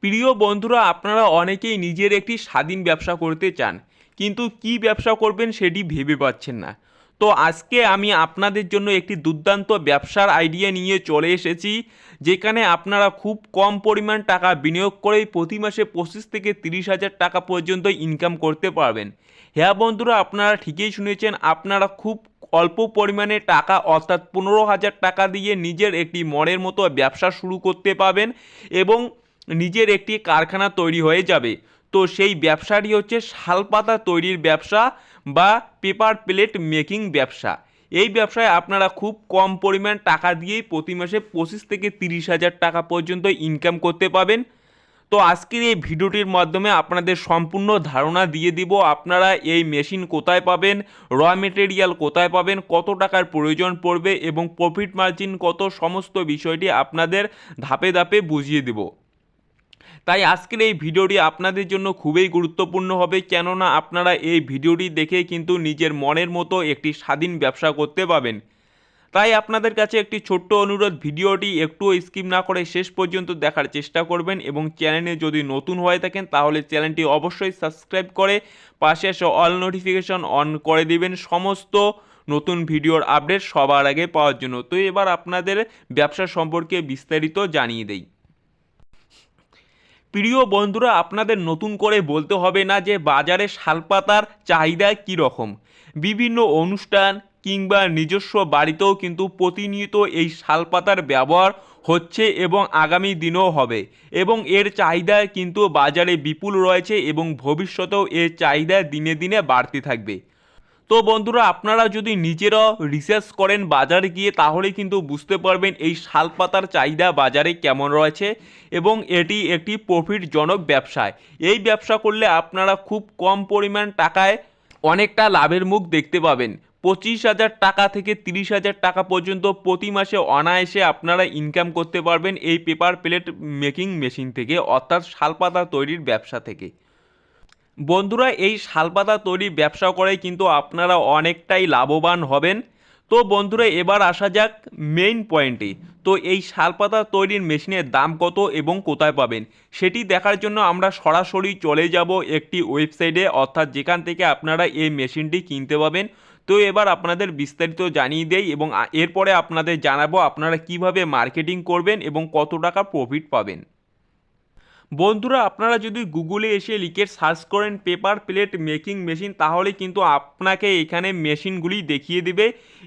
প্রিয় বন্ধুরা, আপনারা অনেকেই নিজের একটি স্বাধীন ব্যবসা করতে চান, কিন্তু কি ব্যবসা করবেন সেটি ভেবে পাচ্ছেন না। তো আজকে আমি আপনাদের জন্য একটি দুর্দান্ত ব্যবসার আইডিয়া নিয়ে চলে এসেছি, যেখানে আপনারা খুব কম পরিমাণ টাকা বিনিয়োগ করেই প্রতি মাসে 25 থেকে 30 হাজার টাকা পর্যন্ত ইনকাম করতে পারবেন। হ্যাঁ বন্ধুরা, আপনারা ঠিকই শুনেছেন, আপনারা খুব অল্প পরিমাণে টাকা অর্থাৎ 15 হাজার টাকা দিয়ে নিজের একটি মনের মতো ব্যবসা শুরু করতে পারবেন এবং নিজের একটি কারখানা তৈরি হয়ে যাবে। তো সেই ব্যবসাটি হচ্ছে শালপাতা তৈরির ব্যবসা বা পেপার প্লেট মেকিং ব্যবসা। এই ব্যবসায় আপনারা খুব কম পরিমাণ টাকা দিয়েই প্রতি মাসে 25 থেকে 30 হাজার টাকা পর্যন্ত ইনকাম করতে পাবেন। তো আজকের এই ভিডিওটির মাধ্যমে আপনাদের সম্পূর্ণ ধারণা দিয়ে দিব আপনারা এই মেশিন কোথায় পাবেন, র মেটেরিয়াল কোথায় পাবেন, কত টাকার প্রয়োজন পড়বে এবং প্রফিট মার্জিন কত, সমস্ত বিষয়টি আপনাদের ধাপে ধাপে বুঝিয়ে দেব। তাই আজকের এই ভিডিওটি আপনাদের জন্য খুবই গুরুত্বপূর্ণ হবে, কেননা আপনারা এই ভিডিওটি দেখে কিন্তু নিজের মনের মতো একটি স্বাধীন ব্যবসা করতে পারবেন। তাই আপনাদের কাছে একটি ছোট্ট অনুরোধ, ভিডিওটি একটু স্কিপ না করে শেষ পর্যন্ত দেখার চেষ্টা করবেন এবং চ্যানেলে যদি নতুন হয়ে থাকেন তাহলে চ্যানেলটি অবশ্যই সাবস্ক্রাইব করে পাশে এসে অল নোটিফিকেশন অন করে দিবেন সমস্ত নতুন ভিডিওর আপডেট সবার আগে পাওয়ার জন্য। তো এবার আপনাদের ব্যবসা সম্পর্কে বিস্তারিত জানিয়ে দেই। প্রিয় বন্ধুরা, আপনাদের নতুন করে বলতে হবে না যে বাজারে শালপাতার চাহিদা কী রকম। বিভিন্ন অনুষ্ঠান কিংবা নিজস্ব বাড়িতেও কিন্তু প্রতিনিয়ত এই শালপাতার ব্যবহার হচ্ছে এবং আগামী দিনেও হবে, এবং এর চাহিদা কিন্তু বাজারে বিপুল রয়েছে এবং ভবিষ্যতেও এর চাহিদা দিনে দিনে বাড়তে থাকবে। তো বন্ধুরা, আপনারা যদি নিজেরা রিসার্চ করেন বাজারে গিয়ে, তাহলে কিন্তু বুঝতে পারবেন এই শালপাতার চাহিদা বাজারে কেমন রয়েছে এবং এটি একটি প্রফিটজনক ব্যবসায়। এই ব্যবসা করলে আপনারা খুব কম পরিমাণ টাকায় অনেকটা লাভের মুখ দেখতে পাবেন। 25 হাজার টাকা থেকে 30 হাজার টাকা পর্যন্ত প্রতি মাসে অনায়াসে আপনারা ইনকাম করতে পারবেন এই পেপার প্লেট মেকিং মেশিন থেকে, অর্থাৎ শালপাতা তৈরির ব্যবসা থেকে। বন্ধুরা, এই শালপাতা তৈরির ব্যবসা করে কিন্তু আপনারা অনেকটাই লাভবান হবেন। তো বন্ধুরা, এবার আসা যাক মেইন পয়েন্টে। তো এই শালপাতা তৈরির মেশিনের দাম কত এবং কোথায় পাবেন সেটি দেখার জন্য আমরা সরাসরি চলে যাব একটি ওয়েবসাইটে, অর্থাৎ যেখান থেকে আপনারা এই মেশিনটি কিনতে পাবেন। তো এবার আপনাদের বিস্তারিত জানিয়ে দেই এবং এরপরে আপনাদের জানাবো আপনারা কিভাবে মার্কেটিং করবেন এবং কত টাকা প্রফিট পাবেন। বন্ধুরা, আপনারা যদি গুগলে এসে লিখে সার্চ করেন পেপার প্লেট মেকিং মেশিন, তাহলে কিন্তু আপনাকে এখানে মেশিনগুলি দেখিয়ে দেবে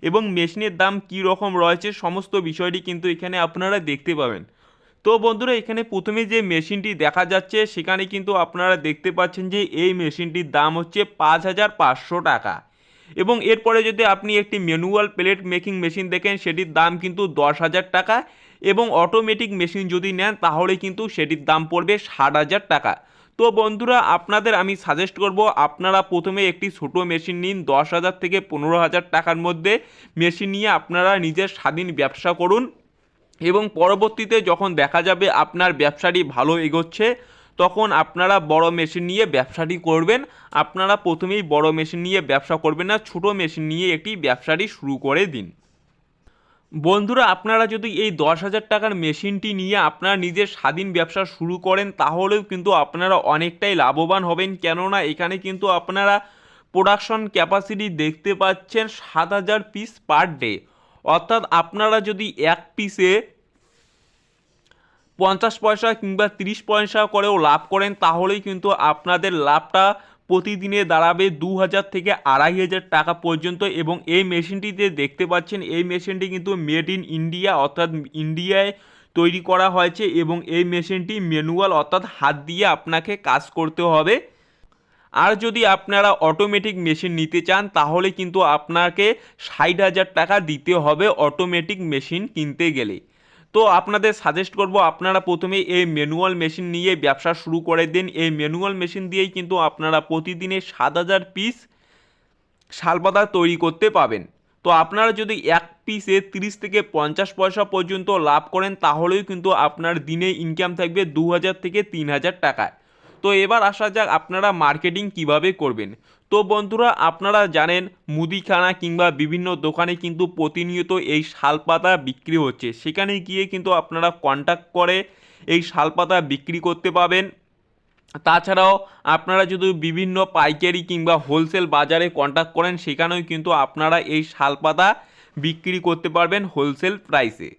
এবং মেশিনের দাম কী রকম রয়েছে সমস্ত বিষয়টি কিন্তু এখানে আপনারা দেখতে পাবেন। তো বন্ধুরা, এখানে প্রথমে যে মেশিনটি দেখা যাচ্ছে সেখানে কিন্তু আপনারা দেখতে পাচ্ছেন যে এই মেশিনটির দাম হচ্ছে 5,500 টাকা, এবং এরপরে যদি আপনি একটি ম্যানুয়াল প্লেট মেকিং মেশিন দেখেন সেটির দাম কিন্তু 10,000 টাকা, এবং অটোমেটিক মেশিন যদি নেন তাহলে কিন্তু সেটির দাম পড়বে 60,000 টাকা। তো বন্ধুরা, আপনাদের আমি সাজেস্ট করব আপনারা প্রথমে একটি ছোট মেশিন নিন, 10,000 থেকে 15,000 টাকার মধ্যে মেশিন নিয়ে আপনারা নিজের স্বাধীন ব্যবসা করুন, এবং পরবর্তীতে যখন দেখা যাবে আপনার ব্যবসাটি ভালো এগোচ্ছে তখন আপনারা বড় মেশিন নিয়ে ব্যবসাটি করবেন। আপনারা প্রথমেই বড় মেশিন নিয়ে ব্যবসা করবেন না, ছোট মেশিন নিয়ে একটি ব্যবসাটি শুরু করে দিন। বন্ধুরা, আপনারা যদি এই 10,000 টাকার মেশিনটি নিয়ে আপনারা নিজের স্বাধীন ব্যবসা শুরু করেন তাহলেও কিন্তু আপনারা অনেকটাই লাভবান হবেন, কেননা এখানে কিন্তু আপনারা প্রোডাকশন ক্যাপাসিটি দেখতে পাচ্ছেন 7,000 পিস পার ডে। অর্থাৎ আপনারা যদি এক পিসে 50 পয়সা কিংবা 30 পয়সা করেও লাভ করেন তাহলেই কিন্তু আপনাদের লাভটা প্রতিদিনে দাঁড়াবে 2,000 থেকে 2,500 টাকা পর্যন্ত। এবং এই মেশিনটিতে দেখতে পাচ্ছেন এই মেশিনটি কিন্তু মেড ইন ইন্ডিয়া, অর্থাৎ ইন্ডিয়ায় তৈরি করা হয়েছে, এবং এই মেশিনটি ম্যানুয়াল অর্থাৎ হাত দিয়ে আপনাকে কাজ করতে হবে। আর যদি আপনারা অটোমেটিক মেশিন নিতে চান তাহলে কিন্তু আপনাকে 60,000 টাকা দিতে হবে অটোমেটিক মেশিন কিনতে গেলে। তো আপনাদের সাজেস্ট করব আপনারা প্রথমে এই ম্যানুয়াল মেশিন নিয়ে ব্যবসা শুরু করে দিন। এই ম্যানুয়াল মেশিন দিয়েই কিন্তু আপনারা প্রতিদিনে 7,000 পিস শালপাতা তৈরি করতে পাবেন। তো আপনারা যদি এক পিসে 30 থেকে 50 পয়সা পর্যন্ত লাভ করেন তাহলেও কিন্তু আপনার দিনে ইনকাম থাকবে 2,000 থেকে 3,000 টাকায়। তো এবার আসা যাক আপনারা মার্কেটিং কিভাবে করবেন। তো বন্ধুরা, আপনারা জানেন মুদিখানা কিংবা বিভিন্ন দোকানে কিন্তু প্রতিনিয়ত এই শালপাতা বিক্রি হচ্ছে, সেখানে গিয়ে কিন্তু আপনারা কন্ট্যাক্ট করে এই শালপাতা বিক্রি করতে পাবেন। তাছাড়াও আপনারা যদি বিভিন্ন পাইকারি কিংবা হোলসেল বাজারে কন্ট্যাক্ট করেন, সেখানেও কিন্তু আপনারা এই শালপাতা বিক্রি করতে পারবেন হোলসেল প্রাইসে।